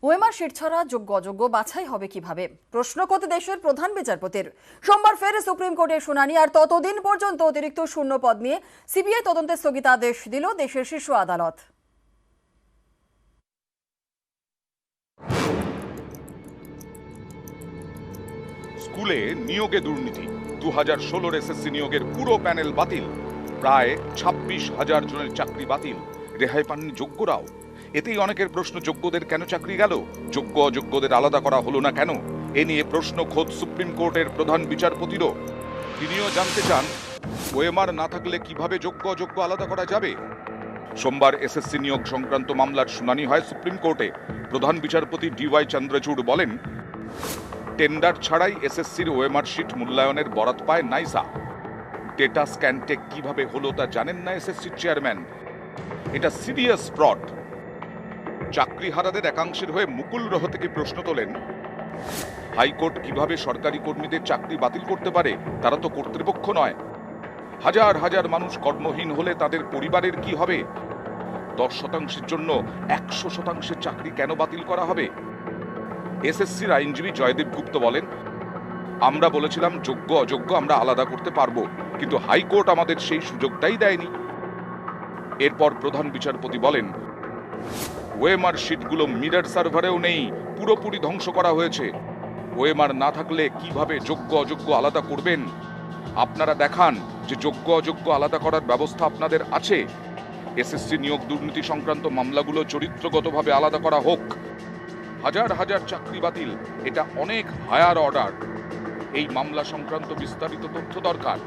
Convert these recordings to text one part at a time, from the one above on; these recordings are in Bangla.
ওএমআর সিট ছাড়া যোগ্য অযোগ্য বাছাই হবে কিভাবে, প্রশ্ন করতে দেশের প্রধান বিচারপতির। সোমবার ফের সুপ্রিম কোর্টের শুনানি, আর ততদিন পর্যন্ত অতিরিক্ত শূন্য পদ নিয়ে সিবিআই তদন্তের স্থগিতাদেশ দিল দেশের শীর্ষ আদালত। স্কুলে নিয়োগে দুর্নীতি, 2016 এসএসসি নিয়োগের পুরো প্যানেল বাতিল, প্রায় 26,000 জনের চাকরি বাতিল, রেহাই পাননি যোগ্যরাও। এতেই অনেকের প্রশ্ন, যোগ্যদের কেন চাকরি গেল, যোগ্য অযোগ্যদের আলাদা করা হলো না কেন? এ নিয়ে প্রশ্ন খোদ সুপ্রিম কোর্টের প্রধান বিচারপতিরও। তিনিও জানতে চান, ওএমআর না থাকলে কিভাবে যোগ্য অযোগ্য আলাদা করা যাবে। সোমবার এসএসসি নিয়োগ সংক্রান্ত মামলার শুনানি হয় সুপ্রিম কোর্টে। প্রধান বিচারপতি ডিওয়াই চন্দ্রচূড় বলেন, টেন্ডার ছাড়াই এসএসসির ওএমআর শিট মূল্যায়নের বরাত পায় নাইসা। ডেটা স্ক্যানটেক কিভাবে হলো তা জানেন না এসএসসির চেয়ারম্যান। এটা সিরিয়াস ফ্রড। চাকরিহারাদের একাংশের হয়ে মুকুল রোহতগী প্রশ্ন তোলেন, হাইকোর্ট কিভাবে সরকারি কর্মীদের চাকরি বাতিল করতে পারে? তারা তো কর্তৃপক্ষ নয়। হাজার হাজার মানুষ কর্মহীন হলে তাদের পরিবারের কি হবে? 10% জন্য 100% চাকরি কেন বাতিল করা হবে? এসএসসির আইনজীবী জয়দেব গুপ্ত বলেন, আমরা বলেছিলাম যোগ্য অযোগ্য আমরা আলাদা করতে পারবো, কিন্তু হাইকোর্ট আমাদের সেই সুযোগটাই দেয়নি। এরপর প্রধান বিচারপতি বলেন, ওএমআর শিটগুলো মিরর সার্ভারেও নেই, পুরোপুরি ধ্বংস করা হয়েছে। ওএমআর না থাকলে কিভাবে যোগ্য অযোগ্য আলাদা করবেন? আপনারা দেখান যে যোগ্য অযোগ্য আলাদা করার ব্যবস্থা আপনাদের আছে। এসএসসি নিয়োগ দুর্নীতি সংক্রান্ত মামলাগুলো চরিত্রগতভাবে আলাদা করা হোক। হাজার হাজার চাকরি বাতিল, এটা অনেক হায়ার অর্ডার। এই মামলা সংক্রান্ত বিস্তারিত তথ্য দরকার।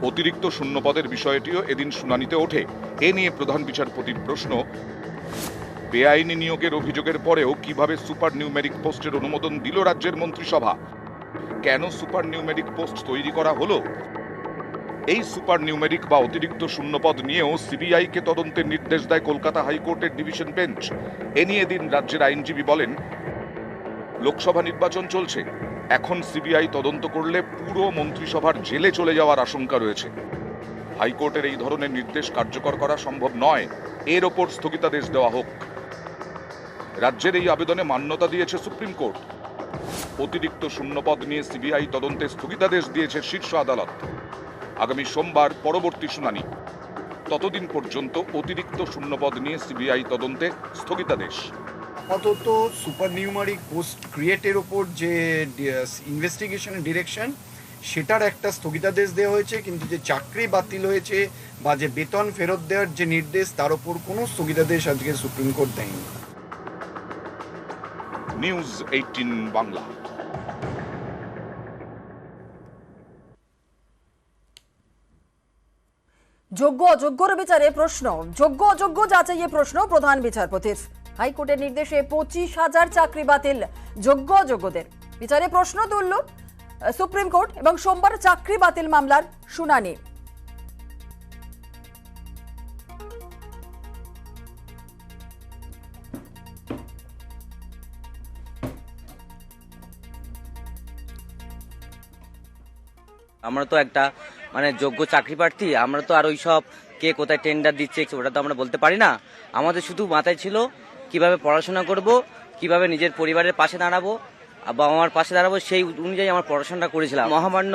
অতিরিক্ত শূন্যপদের বিষয়টিও এদিন শুনানিতে ওঠে। এ নিয়ে প্রধান বিচারপতির প্রশ্ন, বেআইনি নিয়োগের অভিযোগের পরেও কিভাবে সুপার নিউমেরিক পোস্টের অনুমোদন দিল রাজ্যের মন্ত্রিসভা? কেন সুপার নিউমেরিক পোস্ট তৈরি করা হলো? এই সুপার নিউমেরিক বা অতিরিক্ত শূন্যপদ নিয়েও সিবিআইকে তদন্তের নির্দেশ দেয় কলকাতা হাইকোর্টের ডিভিশন বেঞ্চ। এ নিয়ে দিন রাজ্যের আইনজীবী বলেন, লোকসভা নির্বাচন চলছে, এখন সিবিআই তদন্ত করলে পুরো মন্ত্রিসভার জেলে চলে যাওয়ার আশঙ্কা রয়েছে। হাইকোর্টের এই ধরনের নির্দেশ কার্যকর করা সম্ভব নয়। এর ওপর স্থগিতাদেশ দেওয়া হোক। রাজ্যের এই আবেদনে মান্যতা দিয়েছে সুপ্রিম কোর্ট। অতিরিক্ত শূন্যপদ নিয়ে সিবিআই তদন্তে স্থগিতাদেশ দিয়েছে শীর্ষ আদালত। আগামী সোমবার পরবর্তী শুনানি। ততদিন পর্যন্ত অতিরিক্ত শূন্যপদ নিয়ে সিবিআই তদন্তে স্থগিতাদেশ। আপাতত সুপার নিউমারিক পোস্ট ক্রিয়েটের ওপর যে ইনভেস্টিগেশনের ডিরেকশন, সেটার একটা স্থগিতাদেশ দেওয়া হয়েছে, কিন্তু যে চাকরি বাতিল হয়েছে বা যে বেতন ফেরত দেওয়ার যে নির্দেশ, তার ওপর কোনো স্থগিতাদেশ আজকে সুপ্রিম কোর্ট দেয়নি। নিউজ 18 বাংলা। যোগ্য অযোগ্যর বিচারে প্রশ্ন, যোগ্য অযোগ্য যাচাইয়ে প্রশ্ন প্রধান বিচারপতির। হাইকোর্টের নির্দেশে 25,000 চাকরি বাতিল যোগ্য অযোগ্যদের। বিচারে প্রশ্ন তুলল সুপ্রিম কোর্ট এবং সোমবার চাকরি বাতিল মামলার শুনানি। আমরা তো একটা যোগ্য চাকরি প্রার্থী, আমরা তো আর ওই সব কে কোথায় টেন্ডার দিচ্ছে ওটা তো আমরা বলতে পারি না। আমাদের শুধু মাথায় ছিল কিভাবে পড়াশোনা করব, কিভাবে নিজের পরিবারের পাশে দাঁড়াবো বা আমার পাশে দাঁড়াবো, সেই অনুযায়ী আমার পড়াশোনাটা করেছিলাম। মহামান্য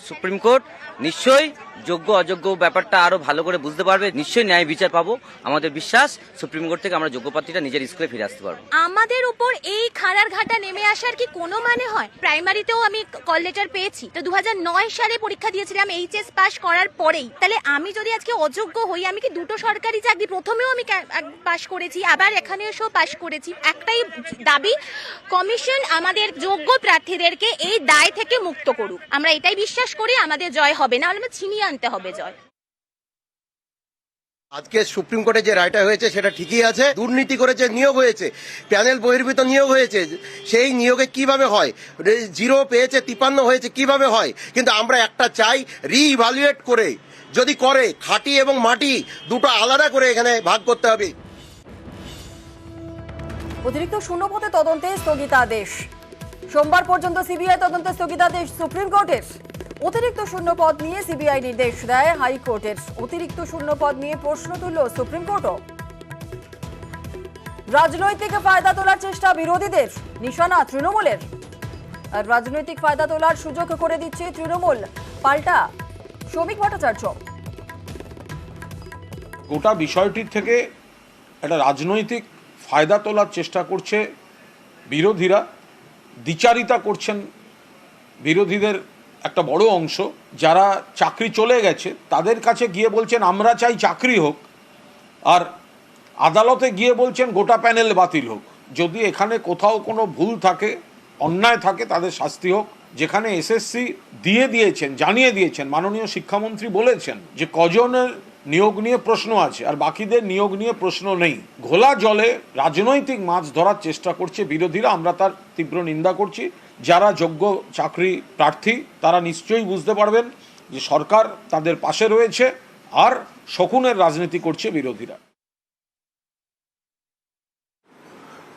সুপ্রিম কোর্ট নিশ্চয়ই যোগ্য অযোগ্য ব্যাপারটা আরো ভালো করে বুঝতে পারবে, নিশ্চয়ই ন্যায় বিচার পাবো। আমাদের বিশ্বাস সুপ্রিম কোর্ট থেকে আমরা যোগ্য প্রার্থীটা নিজের স্কুলে ফিরে আসতে পারবো। আমাদের উপর এই খাড়ার ঘাটা নেমে আসার কি কোনো মানে হয়? প্রাইমারিতেও আমি কল লেটার পেয়েছি, তো 2009 সালে পরীক্ষা দিয়েছিলাম এইচএস পাস করার পরেই। তাহলে আমি যদি আজকে অযোগ্য হই, আমি কি দুটো সরকারি চাকরি, প্রথমেও আমি পাস করেছি, আবার এখানে এসেও পাস করেছি। একটাই দাবি, কমিশন আমাদের যোগ্য প্রার্থীদেরকে এই দায় থেকে মুক্ত করুক। আমরা এটাই বিশ্বাস করি, আমাদের জয় হবে না, আমরা ছিনিয়ে আনতে হবে জয়। আজকে সুপ্রিম কোর্টে যে রায়টা হয়েছে সেটা ঠিকই আছে। দুর্নীতি করে যে নিয়োগ হয়েছে, প্যানেল বহির্ভূত নিয়োগ হয়েছে, সেই নিয়োগে কিভাবে হয়? 0 পেয়েছে 53 হয়েছে, কিভাবে হয়? কিন্তু আমরা একটা চাই, রিইভালুয়েট করে যদি করে, খাঁটি এবং মাটি দুটো আলাদা করে এখানে ভাগ করতে হবে। অতিরিক্ত শূন্যপদে তদন্তে স্থগিতাদেশ। সোমবার পর্যন্ত সিবিআই তদন্তে স্থগিতাদেশ সুপ্রিম কোর্টের। অতিরিক্ত শূন্যপদ নিয়ে সিবিআই নির্দেশ দেয় হাইকোর্টের। অতিরিক্ত শূন্যপদ নিয়ে প্রশ্ন তুলল সুপ্রিম কোর্টও। রাজনৈতিক ফায়দা তোলার চেষ্টা বিরোধীদের, নিশানা তৃণমূলের। আর রাজনৈতিক ফায়দা তোলার সুযোগ করে দিচ্ছে তৃণমূল, পাল্টা শ্রমিক ভট্টাচার্য। গোটা বিষয়টির থেকে একটা রাজনৈতিক ফায়দা তোলার চেষ্টা করছে বিরোধীরা, দ্বিচারিতা করছেন বিরোধীদের একটা বড় অংশ, যারা চাকরি চলে গেছে তাদের কাছে গিয়ে বলছেন আমরা চাই চাকরি হোক, আর আদালতে গিয়ে বলছেন গোটা প্যানেল বাতিল হোক। যদি এখানে কোথাও কোনো ভুল থাকে, অন্যায় থাকে, তাদের শাস্তি হোক। যেখানে এসএসসি দিয়েছেন, জানিয়ে দিয়েছেন, মাননীয় শিক্ষামন্ত্রী বলেছেন যে কজনের নিয়োগ নিয়ে প্রশ্ন আছে আর বাকিদের নিয়োগ নিয়ে প্রশ্ন নেই। ঘোলা জলে রাজনৈতিক মাছ ধরার চেষ্টা করছে বিরোধীরা, আমরা তার তীব্র নিন্দা করছি। যারা যোগ্য চাকরি প্রার্থী তারা নিশ্চয়ই বুঝতে পারবেন যে সরকার তাদের পাশে রয়েছে, আর শকুনের রাজনীতি করছে বিরোধীরা।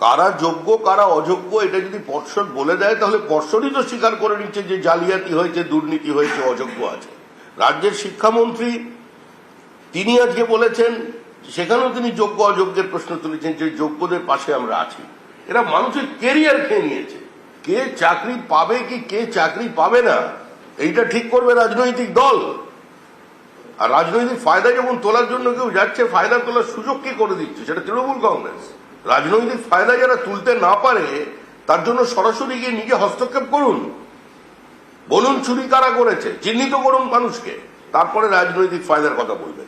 কারা যোগ্য কারা অযোগ্য এটা যদি পর্ষদ বলে দেয় তাহলে পর্ষদই তো স্বীকার করে নিচ্ছে যে জালিয়াতি হয়েছে, দুর্নীতি হয়েছে, অযোগ্য আছে। রাজ্যের শিক্ষামন্ত্রী তিনি আজকে বলেছেন, সেখানেও তিনি যোগ্য অযোগ্যের প্রশ্ন তুলেছেন যে যোগ্যদের পাশে আমরা আছি। এরা মানুষের কেরিয়ার খেয়ে নিয়েছে। কে চাকরি পাবে কি কে চাকরি পাবে না এইটা ঠিক করবে রাজনৈতিক দল। আর রাজনৈতিক ফায়দা যখন তোলার জন্য কেউ যাচ্ছে, ফায়দা তোলার সুযোগ কে করে দিচ্ছে? সেটা তৃণমূল কংগ্রেস। রাজনৈতিক ফায়দা যারা তুলতে না পারে তার জন্য সরাসরি গিয়ে নিজে হস্তক্ষেপ করুন, বলুন চুরি কারা করেছে, চিহ্নিত করুন মানুষকে, তারপরে রাজনৈতিক ফায়দার কথা বলবে।